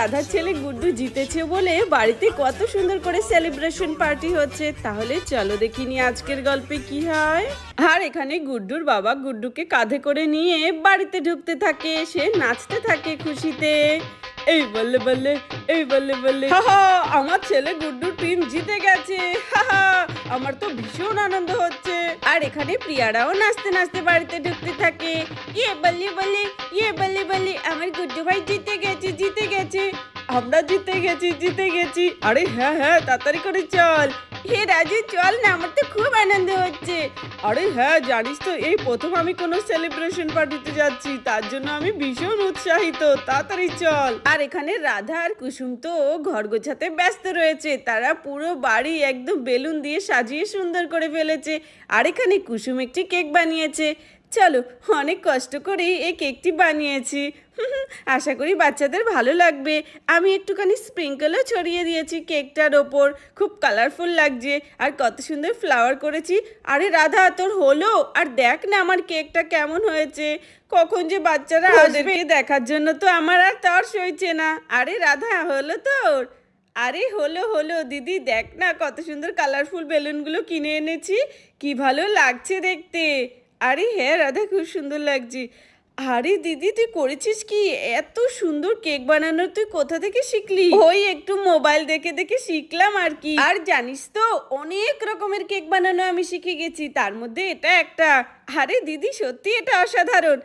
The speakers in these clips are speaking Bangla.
রাধার ছেলে গুড্ডু জিতেছে বলে বাড়িতে কত সুন্দর করে সেলিব্রেশন পার্টি হচ্ছে। তাহলে চলো দেখিনি আজকের গল্পে কি হয়। আর এখানে গুড্ডুর বাবা গুড্ডুকে কাঁধে করে নিয়ে বাড়িতে ঢুকতে থাকে, সে নাচতে থাকে খুশিতে। এই বললে বললে, এই বললে বললে, আমার ছেলে গুড্ডুর টিম জিতে গেছে, আমার তো ভীষণ আনন্দ হচ্ছে। আর এখানে প্রিয়ারাও নাচতে নাচতে বাড়িতে ঢুকতে থাকে। ইয়ে বললে বললে, ইয়ে বললে বললে, আমার গুড্ডু ভাই জিতে গেছে, জিতে গেছে, আমরা জিতে গেছি, জিতে গেছি। আরে হ্যাঁ হ্যাঁ, তাড়াতাড়ি করে চল। হে রাজু চল না, আমার তো খুব আনন্দ হচ্ছে। আরে হ্যাঁ, জানিস তো এই প্রথম আমি কোনো সেলিব্রেশন পার্টিতে যাচ্ছি, তার জন্য আমি ভীষণ উৎসাহিত, তাড়াতাড়ি চল। আর এখানে রাধা আর কুসুম তো ঘর গোছাতে ব্যস্ত রয়েছে, তারা পুরো বাড়ি একদম বেলুন দিয়ে সাজিয়ে সুন্দর করে ফেলেছে। আর এখানে কুসুম একটি কেক বানিয়েছে। চলো, অনেক কষ্ট করে এই কেকটি বানিয়েছি, আশা করি বাচ্চাদের ভালো লাগবে। আমি একটুখানি স্প্রিঙ্কেলও ছড়িয়ে দিয়েছি কেকটার ওপর, খুব কালারফুল লাগছে। আর কত সুন্দর ফ্লাওয়ার করেছি। আরে রাধা তোর হলো? আর দেখ না আমার কেকটা কেমন হয়েছে। কখন যে বাচ্চারা আসবে দেখার জন্য তো আমার আর তর্স হইছে না। আরে রাধা হলো তোর? আরে হলো হলো দিদি, দেখ না কত সুন্দর কালারফুল বেলুনগুলো কিনে এনেছি, কি ভালো লাগছে দেখতে। আরে হ্যাঁ রাধা, খুব সুন্দর লাগছে। আরে দিদি তুই করেছিস কি এত সুন্দর কেক বানানো? তুই কোথা থেকে শিখলি? ওই একটু মোবাইল দেখে দেখে শিখলাম আর কি। আর জানিস তো অনেক রকমের কেক বানানো আমি শিখে গেছি, তার মধ্যে এটা একটা। আরে দিদি সত্যি এটা অসাধারণ।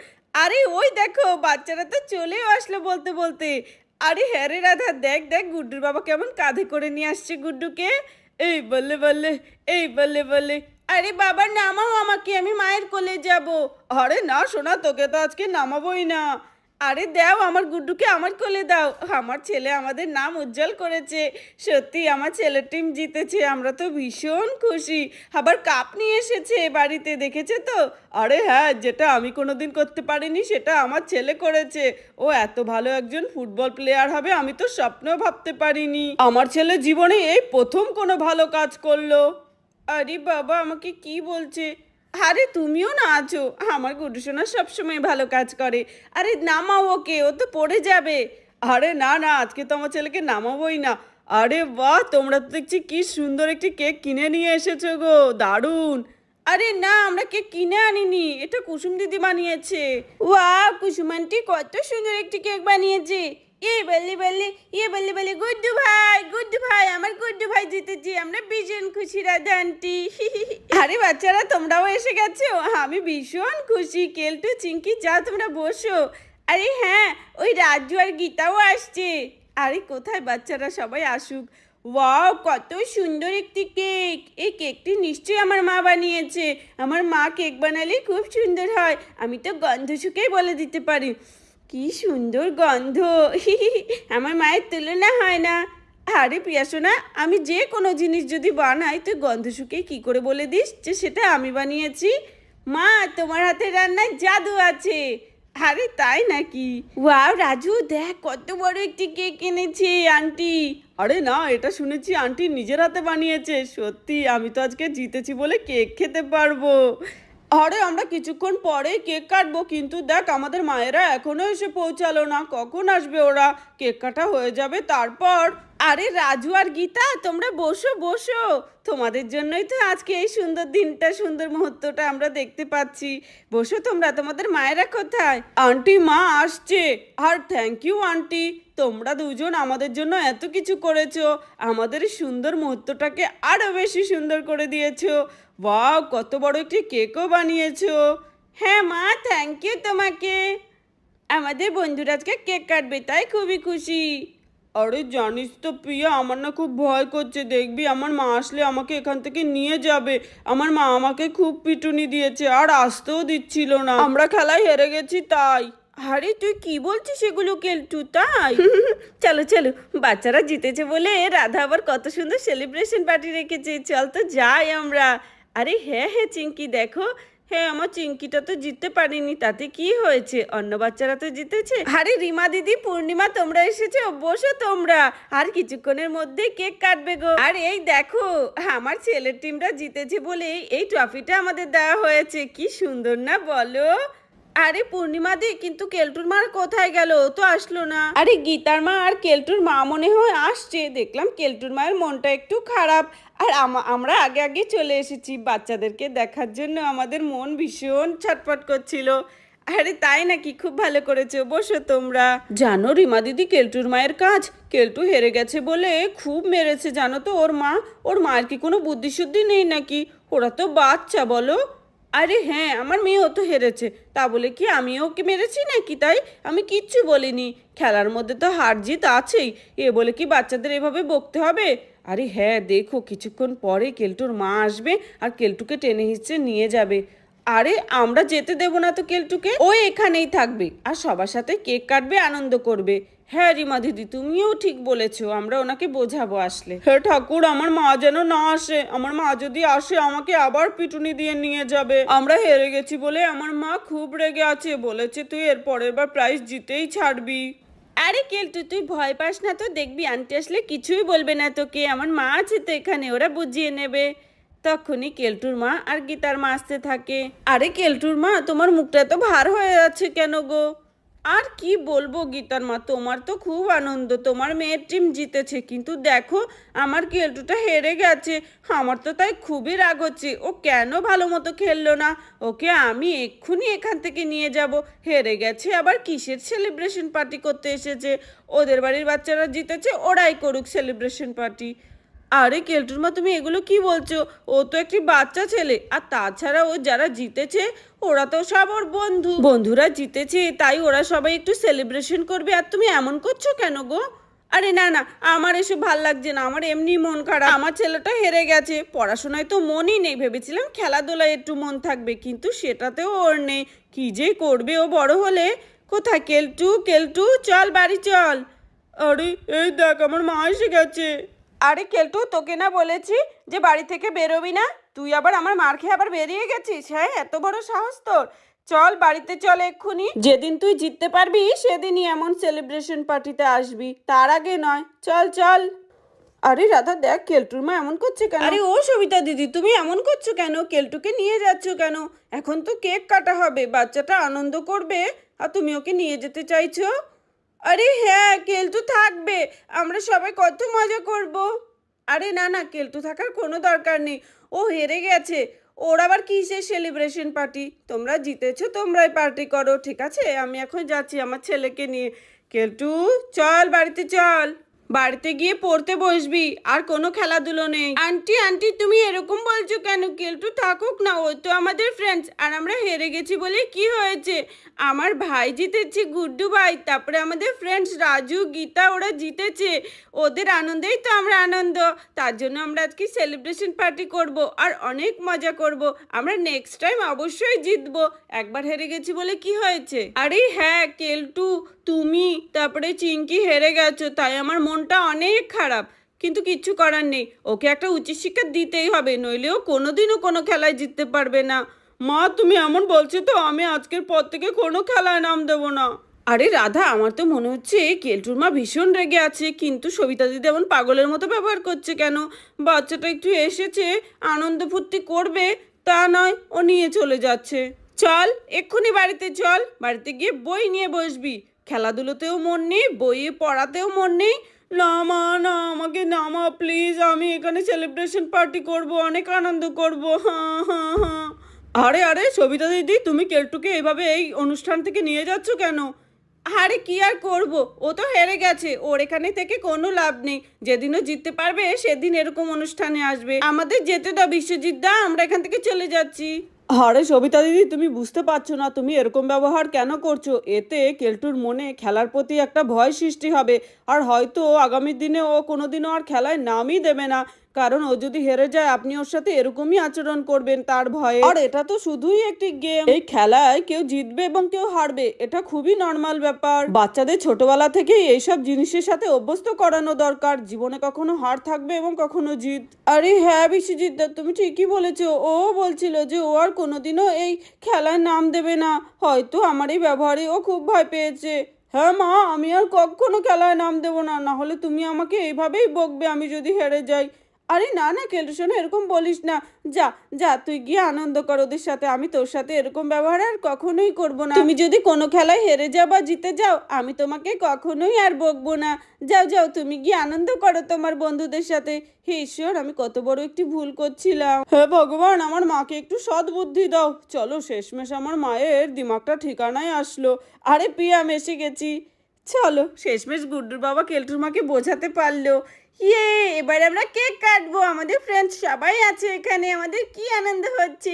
আরে ওই দেখো বাচ্চারা তো চলেও আসলো বলতে বলতে। আরে হ্যাঁ রে রাধা, দেখ দেখ গুড্ডুর বাবা কেমন কাঁধে করে নিয়ে আসছে গুড্ডুকে। এই বললে বললে, এই বললে বললে। আরে বাবা নামাও আমাকে, আমি মায়ের কোলে যাব। আরে না সোনা, তোকে তো আজকে নামাবোই না। আরে দাও আমার গুড্ডুকে আমার কোলে দাও। আমার ছেলে আমাদের নাম উজ্জ্বল করেছে, সত্যি আমার ছেলের টিম জিতেছে, আমরা তো ভীষণ খুশি। আবার কাপ নিয়ে এসেছে বাড়িতে, দেখেছে তো? আরে হ্যাঁ, যেটা আমি কোনোদিন করতে পারিনি সেটা আমার ছেলে করেছে। ও এত ভালো একজন ফুটবল প্লেয়ার হবে আমি তো স্বপ্নেও ভাবতে পারিনি। আমার ছেলে জীবনে এই প্রথম কোনো ভালো কাজ করলো। আরে বাবা আমাকে কি বলছে? আরে তুমিও না আছো, আমার গুড্ডু সোনা সবসময় ভালো কাজ করে। আরে নামাও ওকে, ও তো পড়ে যাবে। আরে না না, আজকে তো আমার ছেলেকে নামাবোই না। আরে বাহ, তোমরা তো দেখছি কি সুন্দর একটি কেক কিনে নিয়ে এসেছো গো, দারুণ। আরে না, আমরা কেক কিনে আনিনি, এটা কুসুম দিদি বানিয়েছে। ওয়াও, কুসুম আন্টি কত সুন্দর একটি কেক বানিয়েছে। এই বললি বললি, ইয়ে বললি বললি, গুড্ডু ভাই, গুড্ডু ভাই, আমার গুড্ডু ভাই জিতেছি, আমরা ভীষণ খুশি রাধা আন্টি। আরে বাচ্চারা তোমরাও এসে গেছো, আমি ভীষণ খুশি। কেলটু চিঙ্কি যাও তোমরা বসো। আরে হ্যাঁ, ওই রাজু আর গীতাও আসছে। আরে কোথায় বাচ্চারা, সবাই আসুক। ওয়াও কত সুন্দর একটি কেক, এই কেকটি নিশ্চয়ই আমার মা বানিয়েছে। আমার মা কেক বানালে খুব সুন্দর হয়, আমি তো গন্ধ শুকেই বলে দিতে পারি। কি সুন্দর গন্ধ, আমার মায়ের তুলনা হয় না। আরে প্রিয়া সোনা, আমি যে কোনো জিনিস যদি বানাই তুই গন্ধ শুকে কি করে বলে দিস যে সেটা আমি বানিয়েছি? মা তোমার হাতে রান্নায় জাদু আছে। আরে তাই নাকি? ওয়াও রাজু দেখ কত বড় একটি কেক এনেছে আন্টি। আরে না, এটা শুনেছি আন্টি নিজের হাতে বানিয়েছে। সত্যি আমি তো আজকে জিতেছি বলে কেক খেতে পারবো। আরে আমরা কিছুক্ষণ পরে কেক কাটবো, কিন্তু দেখ আমাদের মায়েরা এখনো এসে পৌঁছালো না, কখন আসবে ওরা? কেক কাটা হয়ে যাবে তারপর। আরে রাজু আর গীতা তোমরা বসো বসো, তোমাদের জন্যই তো আজকে এই সুন্দর দিনটা, সুন্দর মুহূর্তটা আমরা দেখতে পাচ্ছি। বসো তোমরা, তোমাদের মায়েরা কোথায়? আন্টি মা আসছে। আর থ্যাংক ইউ আন্টি, তোমরা দুজন আমাদের জন্য এত কিছু করেছো, আমাদের সুন্দর মুহূর্তটাকে আরো বেশি সুন্দর করে দিয়েছো। ওয়াও কত বড় একটি কেকও বানিয়েছো। হ্যাঁ মা, থ্যাংক ইউ তোমাকে। আমাদের বন্ধুরা আজকে কেক কাটবে তাই খুবই খুশি। আরে জানিস তো প্রিয়া, আমার না খুব ভয় করছে, দেখবি আমার মা আসলে আমাকে এখান থেকে নিয়ে যাবে। আমার মা আমাকে খুব পিটুনি দিয়েছে আর আসতেও দিচ্ছিল না, আমরা খেলায় হেরে গেছি তাই। আরে তুই কি বলছিস এগুলো কেলটু? তাই? চলো চলো, বাচ্চারা জিতেছে বলে রাধা আবার কত সুন্দর সেলিব্রেশন পার্টি রেখেছে, চল তো যাই আমরা। আরে হ্যাঁ হ্যাঁ চিঙ্কি দেখো, হ্যাঁ আমার চিঙ্কিটা তো জিততে পারিনি, তাতে কি হয়েছে, অন্য বাচ্চারা তো জিতেছে। আরে রিমা দিদি, পূর্ণিমা তোমরা এসেছো, বসো তোমরা, আর কিছুক্ষণের মধ্যে কেক কাটবে গো। আর এই দেখো আমার ছেলের টিমটা জিতেছে বলে এই ট্রফিটা আমাদের দেওয়া হয়েছে, কি সুন্দর না বলো? আরে পূর্ণিমা দি, কিন্তু কেলটুর মা কোথায় গেল? ও তো আসলো না। আরে গীতার মা আর কেলটুর মা মনে হয় আসছে। দেখলাম কেলটুর মায়ের মনটা একটু খারাপ, আর আমরা আগে আগে চলে এসেছি বাচ্চাদেরকে দেখার জন্য। আমাদের মন ভীষণ ছটফট করছিল। আরে তাই নাকি? খুব ভালো করেছো, বসো তোমরা। জানো রিমা দিদি, কেলটুর মায়ের কাজ, কেলটু হেরে গেছে বলে খুব মেরেছে জানো তো ওর মা। ওর মায়ের কি কোনো বুদ্ধিশুদ্ধি নেই নাকি? ওরা তো বাচ্চা বলো। আরে হ্যাঁ, আমার মেয়েও তো হেরেছে, তা বলে কি আমিও ওকে মেরেছি নাকি? তাই আমি কিচ্ছু বলিনি। খেলার মধ্যে তো হার জিত আছেই, এ বলে কি বাচ্চাদের এভাবে বকতে হবে? আরে হ্যাঁ, দেখো কিছুক্ষণ পরে কেলটুর মা আসবে আর কেলটুকে টেনে হিঁচড়ে নিয়ে যাবে। আরে আমরা যেতে দেবো না তো কেলটুকে, ও এখানেই থাকবে আর সবার সাথে কেক কাটবে, আনন্দ করবে। হ্যাঁ রিমা দিদি, তুমিও ঠিক বলেছো, আমরা ওনাকে বোঝাবো আসলে। হে ঠাকুর, আমার মা যেন না আসে। আমার মা যদি আসে আমাকে আবার পিটুনি দিয়ে নিয়ে যাবে। আমরা হেরে গেছি বলে আমার মা খুব রেগে আছে, বলেছে তুই এর পরের বার প্রাইজ জিতেই ছাড়বি। আরে কেলটু, তুই ভয় পাস না তো, দেখবি আন্টি আসলে কিছুই বলবে না তোকে। আমার মা আছে তো এখানে, ওরা বুঝিয়ে নেবে। তখনই কেলটুর মা আর গীতার মা আসতে থাকে। আরে কেলটুর মা, তোমার মুখটা তো ভার হয়ে যাচ্ছে কেন গো? আর কি বলবো গীতার মা, তোমার তো খুব আনন্দ, তোমার মেয়ের টিম জিতেছে, কিন্তু দেখো আমার কেলটুটা হেরে গেছে। আমার তো তাই খুবই রাগ হচ্ছে, ও কেন ভালো মতো খেললো না? ওকে আমি এক্ষুনি এখান থেকে নিয়ে যাব। হেরে গেছে আবার কিসের সেলিব্রেশন পার্টি করতে এসেছে? ওদের বাড়ির বাচ্চারা জিতেছে, ওরাই করুক সেলিব্রেশন পার্টি। আরে কেলটুর মা, তুমি এগুলো কি বলছো? ও তো একটি বাচ্চা ছেলে, আর তাছাড়া ও যারা জিতেছে ওরা তো সব ওর বন্ধুরা জিতেছে, তাই ওরা সবাই একটু সেলিব্রেশন করবে, আর তুমি এমন করছো কেন গো? আরে না না, আমার এসব ভাল লাগছে না, আমার এমনি মন খারাপ। আমার ছেলেটা হেরে গেছে, পড়াশোনায় তো মনই নেই, ভেবেছিলাম খেলাধুলায় একটু মন থাকবে, কিন্তু সেটাতেও ওর নেই। কি যে করবে ও বড় হলে। কোথায় কেলটু? কেলটু চল বাড়ি চল। আরে এই দেখ, আমার মা এসে গেছে। আরে কেলটু, তোকে না বলেছি যে বাড়ি থেকে বেরোবি না? তুই আবার আমার মার খেয়ে আবার বেরিয়ে গেছিস? হ্যাঁ, এত বড় সাহস তোর! চল বাড়িতে চল এক্ষুনি। যেদিন তুই জিততে পারবি সেদিনই এমন সেলিব্রেশন পার্টিতে আসবি, তার আগে নয়। চল চল। আরে রাধা দেখ, কেলটুর মা এমন করছে কেন? আরে ও সবিতা দিদি, তুমি এমন করছো কেন? কেলটুকে নিয়ে যাচ্ছ কেন? এখন তো কেক কাটা হবে, বাচ্চাটা আনন্দ করবে, আর তুমি ওকে নিয়ে যেতে চাইছো? আরে হ্যাঁ, কেলটু থাকবে, আমরা সবাই কত মজা করব। আরে না না, কেলটু থাকার কোনো দরকার নেই, ও হেরে গেছে। ওর আবার কিসের সেলিব্রেশন পার্টি? তোমরা জিতেছো, তোমরাই পার্টি করো, ঠিক আছে? আমি এখন যাচ্ছি আমার ছেলেকে নিয়ে। কেলটু চল বাড়িতে চল। বাড়িতে গিয়ে পড়তে বসবি, আর কোনো খেলাধুলো নেই। আন্টি আন্টি, তুমি এরকম বলছো কেন? কেলটু থাকুক না, ওই তো আমাদের ফ্রেন্ডস, আর আমরা হেরে গেছি বলে কি হয়েছে? আমার ভাই জিতেছে, গুড্ডু ভাই, তারপরে আমাদের ফ্রেন্ডস রাজু গীতা, ওরা জিতেছে, ওদের আনন্দেই তো আমরা আনন্দ। তার জন্য আমরা আজকে সেলিব্রেশন পার্টি করব, আর অনেক মজা করব। আমরা নেক্সট টাইম অবশ্যই জিতবো। একবার হেরে গেছি বলে কি হয়েছে? আরে হ্যাঁ কেলটু, তুমি তারপরে চিঙ্কি হেরে গেছো, তাই আমার মনটা অনেক খারাপ, কিন্তু কিচ্ছু করার নেই। ওকে একটা উচিত শিক্ষা দিতেই হবে, নইলে ও কোনোদিনও কোনো খেলায় জিততে পারবে না। মা, তুমি এমন বলছো তো আমি আজকের পর থেকে কোনো খেলায় নাম দেবো না। আরে রাধা, আমার তো মনে হচ্ছে কেলটুর মা ভীষণ রেগে আছে, কিন্তু সবিতা দিদি এমন পাগলের মতো ব্যবহার করছে কেন? বাচ্চাটা একটু এসেছে, আনন্দ ফুর্তি করবে, তা নয় ও নিয়ে চলে যাচ্ছে। চল এক্ষুনি বাড়িতে চল, বাড়িতে গিয়ে বই নিয়ে বসবি। খেলাধুলোতেও মন নেই, বইয়ে পড়াতেও মন নেই। না মা না, আমাকে নামা প্লিজ, আমি এখানে সেলিব্রেশন পার্টি করব, অনেক আনন্দ করব। হ্যাঁ হ্যাঁ হ্যাঁ। আরে আরে সবিতা দিদি, তুমি কেলটুকে এইভাবে এই অনুষ্ঠান থেকে নিয়ে যাচ্ছ কেন? আরে কি আর করব, ও তো হেরে গেছে, ওর এখানে থেকে কোনো লাভ নেই। যেদিনও জিততে পারবে সেদিন এরকম অনুষ্ঠানে আসবে। আমাদের যেতে দাও বিশ্বজিৎ দা, আমরা এখান থেকে চলে যাচ্ছি। আরে সবিতা দিদি, তুমি বুঝতে পারছো না তুমি এরকম ব্যবহার কেন করছো? এতে কেলটুর মনে খেলার প্রতি একটা ভয় সৃষ্টি হবে, আর হয়তো আগামী দিনে ও কোনোদিনও আর খেলায় নামই দেবে না, কারণ ও যদি হেরে যায় আপনি ওর সাথে এরকমই আচরণ করবেন তার ভয়ে। আর এটা তো শুধুই একটি গেম, এই খেলায় কেউ জিতবে এবং কেউ হারবে, এটা খুবই নর্মাল ব্যাপার। বাচ্চাদের ছোটবেলা থেকেই এইসব জিনিসের সাথে অভ্যস্ত করানো দরকার, জীবনে কখনো হার থাকবে এবং কখনো জিত। আরে হ্যাঁ বিশ্বজিৎ দা, তুমি ঠিকই বলেছো, ও বলছিল যে ও আর কোনোদিনও এই খেলায় নাম দেবে না, হয়তো আমার এই ব্যবহারে ও খুব ভয় পেয়েছে। হ্যাঁ মা, আমি আর কখনো খেলায় নাম দেবো না, না হলে তুমি আমাকে এইভাবেই বকবে আমি যদি হেরে যাই। আরে না না কেলটু শোনো, এরকম বলিস না। যা যা, তুই গিয়ে আনন্দ কর ওদের সাথে। আমি তোর সাথে এরকম ব্যবহার আর কখনোই করব না। তুমি যদি কোনো খেলায় হেরে যাও বা জিতে যাও, আমি তোমাকে কখনোই আর বকবো না। যাও যাও, তুমি গিয়ে আনন্দ করো তোমার বন্ধুদের সাথে। হে ঈশ্বর, আমি কত বড় একটি ভুল করছিলাম। হে ভগবান, আমার মাকে একটু সৎ বুদ্ধি দাও। চলো, শেষমেশ আমার মায়ের দিমাগটা ঠিকানায় আসলো। আরে পিয়াম, এসে গেছি। চলো, শেষমেশ গুড্ডুর বাবা কেলটুর মাকে বোঝাতে পারলো। ইয়ে, এবার আমরা কেক কাটবো। আমাদের ফ্রেন্ডস সবাই আছে এখানে, আমাদের কি আনন্দ হচ্ছে।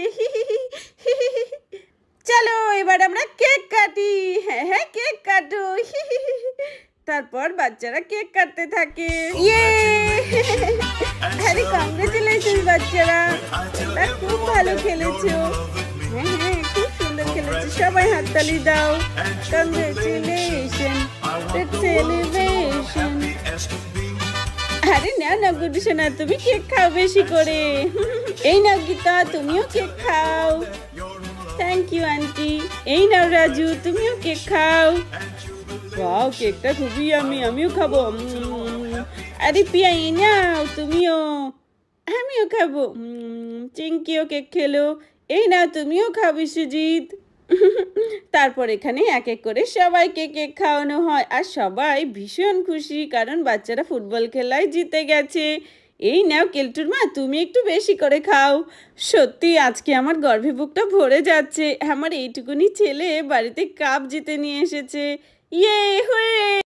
চলো এবার আমরা কেক কাটি। হ্যাঁ হ্যাঁ, কেক কাটো। তারপর বাচ্চারা কেক কাটতে থাকে। ইয়ে, আরে কংগ্রেচুলেশন বাচ্চারা, তোমরা খুব ভালো খেলেছো। হ্যাঁ হ্যাঁ, খুব সুন্দর খেলেছো, সবাই হাততালি দাও। Congratulation, celebration. আরে না না গুড্ডু সোনা, তুমি কেক খাও বেশি করে। এই নাও গীতা, তুমিও কেক খাও। Thank you aunty. এই নাও রাজু, তুমিও কেক খাও। ওয়াও, কেকটা খুবই ইয়ামি, আমিও খাবো। আরে পিয়া, এই নাও তুমিও। আমিও খাবো। চিঙ্কিও কেক খেলো। এই নাও, তুমিও খাও বিশ্বজিৎ। তারপর এখানে এক এক করে সবাইকে কেক খাওয়ানো হয়, আর সবাই ভীষণ খুশি, কারণ বাচ্চারা ফুটবল খেলায় জিতে গেছে। এই নাও কেলটুর মা, তুমি একটু বেশি করে খাও। সত্যি আজকে আমার গর্ভে বুকটা ভরে যাচ্ছে। আমার এইটুকুনি ছেলে বাড়িতে কাপ জিতে নিয়ে এসেছে। ইয়ে হয়ে